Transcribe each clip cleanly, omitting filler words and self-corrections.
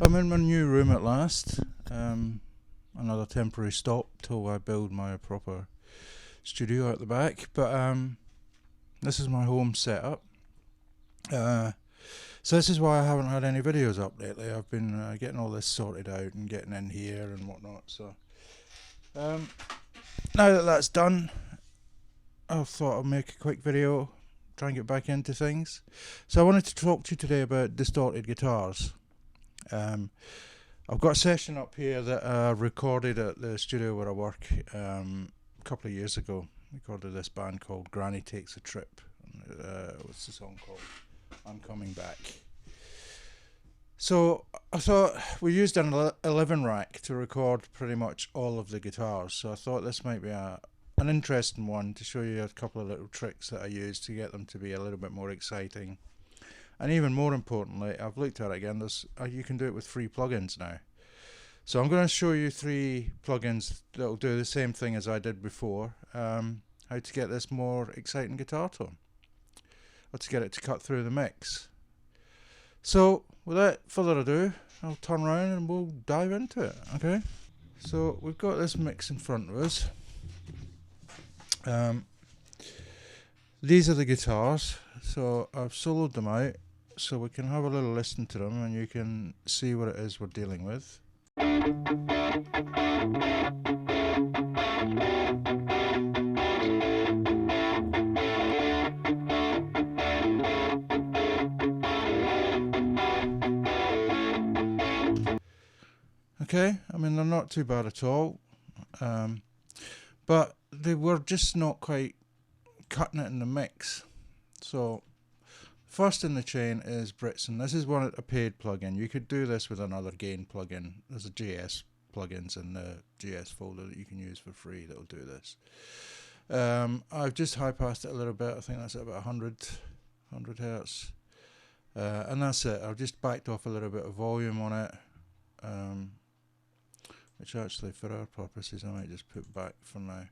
I'm in my new room at last. Another temporary stop till I build my proper studio out the back. But this is my home setup. So this is why I haven't had any videos up lately. I've been getting all this sorted out and getting in here and whatnot. So now that that's done, I thought I'd make a quick video, try and get back into things. So I wanted to talk to you today about distorted guitars. I've got a session up here that I recorded at the studio where I work a couple of years ago. Recorded this band called Granny Takes a Trip. What's the song called? I'm Coming Back. So I thought we used an 11 rack to record pretty much all of the guitars. So I thought this might be an interesting one to show you a couple of little tricks that I used to get them to be a little bit more exciting. And even more importantly, I've looked at it again, you can do it with free plugins now. So I'm going to show you 3 plugins that will do the same thing as I did before, how to get this more exciting guitar tone, or to get it to cut through the mix. So without further ado, I'll turn around and we'll dive into it, okay? So we've got this mix in front of us. These are the guitars, so I've soloed them out so we can have a little listen to them and you can see what it is we're dealing with. Okay, I mean they're not too bad at all, but they were just not quite cutting it in the mix. So first in the chain is Britson. This is a paid plugin. You could do this with another gain plugin. There's a JS plugins in the JS folder that you can use for free that'll do this. I've just high passed it a little bit. I think that's at about 100 hertz, and that's it. I've just backed off a little bit of volume on it, which actually for our purposes I might just put back for now.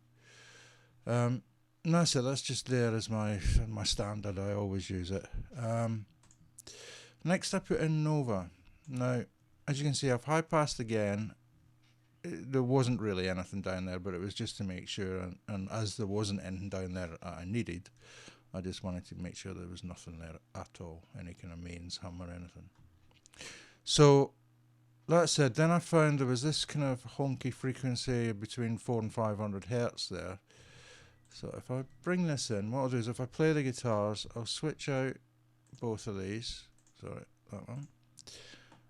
And that's it. That's just there as my standard. I always use it. Next I put in Nova. Now as you can see, I've high passed again. There wasn't really anything down there, but it was just to make sure, and as there wasn't anything down there I needed, I just wanted to make sure there was nothing there at all, any kind of mains hum or anything. So that said, then I found there was this kind of honky frequency between 400 and 500 hertz there. So if I bring this in, what I'll do is if I play the guitars, I'll switch out both of these, sorry, that one,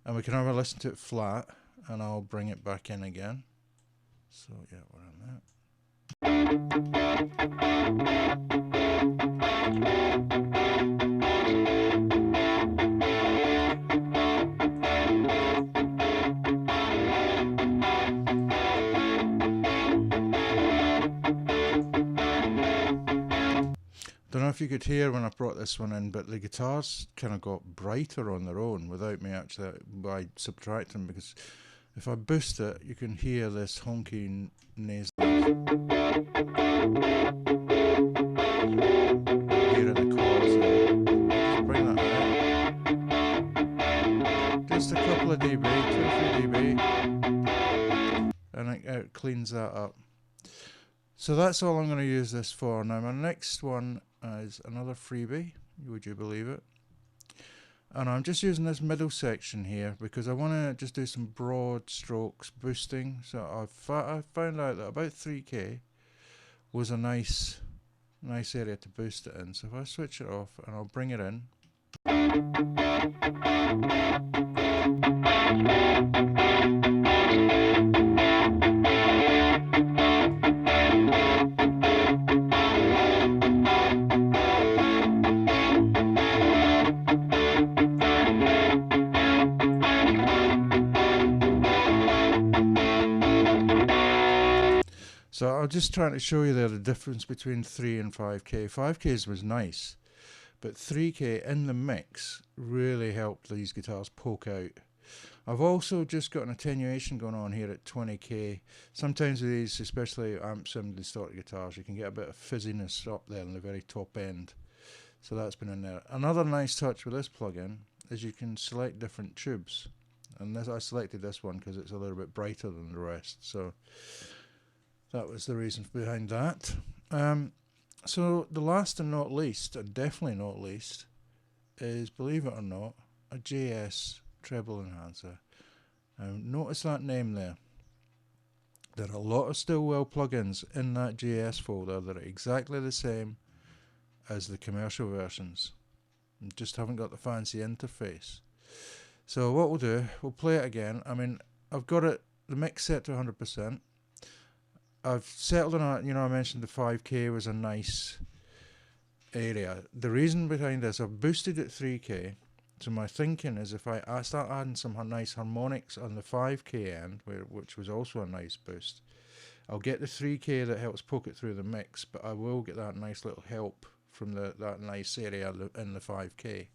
and we can have a listen to it flat, and I'll bring it back in again. So yeah, we're on that. Don't know if you could hear when I brought this one in, but the guitars kind of got brighter on their own without me actually by subtracting, because if I boost it, you can hear this honky nasal. Hearing the chords there. Just bring that out. Just a couple of dB, 2 or 3 dB, and it cleans that up. So that's all I'm going to use this for. Now my next one is another freebie, would you believe it? And I'm just using this middle section here because I want to just do some broad strokes boosting. So I found out that about 3K was a nice area to boost it in. So if I switch it off and I'll bring it in. So I'm just trying to show you there the difference between 3 and 5K. 5Ks was nice, but 3K in the mix really helped these guitars poke out. I've also just got an attenuation going on here at 20K. Sometimes with these, especially amps and distorted guitars, you can get a bit of fizziness up there in the very top end. So that's been in there. Another nice touch with this plugin is you can select different tubes. And I selected this one because it's a little bit brighter than the rest, so that was the reason behind that. So the last and not least, and definitely not least, is, believe it or not, a JS Treble Enhancer. Notice that name there. There are a lot of Stillwell plugins in that JS folder that are exactly the same as the commercial versions. You just haven't got the fancy interface. So what we'll do, we'll play it again. I mean, I've got the mix set to 100%. I've settled on I mentioned the 5K was a nice area. The reason behind this, I've boosted it 3K. So my thinking is if I start adding some nice harmonics on the 5K end, which was also a nice boost, I'll get the 3K that helps poke it through the mix, but I will get that nice little help from that nice area in the 5K.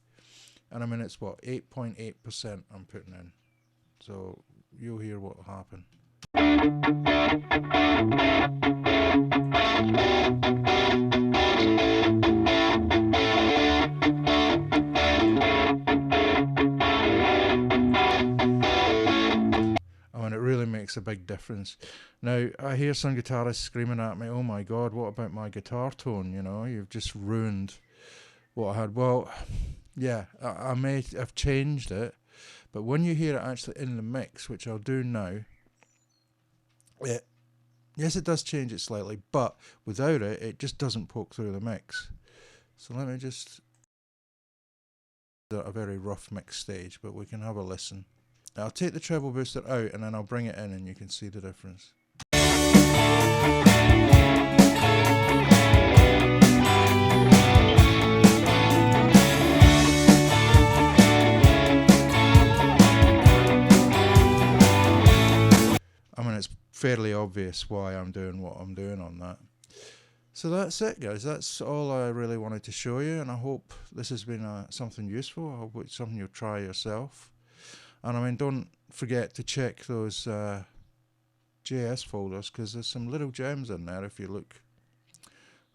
And I mean, it's what, 8.8% I'm putting in. So you'll hear what will happen. I mean, it really makes a big difference. Now, I hear some guitarists screaming at me, oh my God, what about my guitar tone? You know, you've just ruined what I had. Well, yeah, I may have changed it, but when you hear it actually in the mix, which I'll do now, yes, it does change it slightly, but without it, it just doesn't poke through the mix. So let me just do a very rough mix stage, but we can have a listen. Now, I'll take the treble booster out and then I'll bring it in and you can see the difference. I mean, it's fairly obvious why I'm doing what I'm doing on that. So that's it, guys. That's all I really wanted to show you, and I hope this has been something useful. I hope it's something you'll try yourself. And I mean, don't forget to check those JS folders, because there's some little gems in there if you look.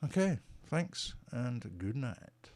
Okay, thanks, and good night.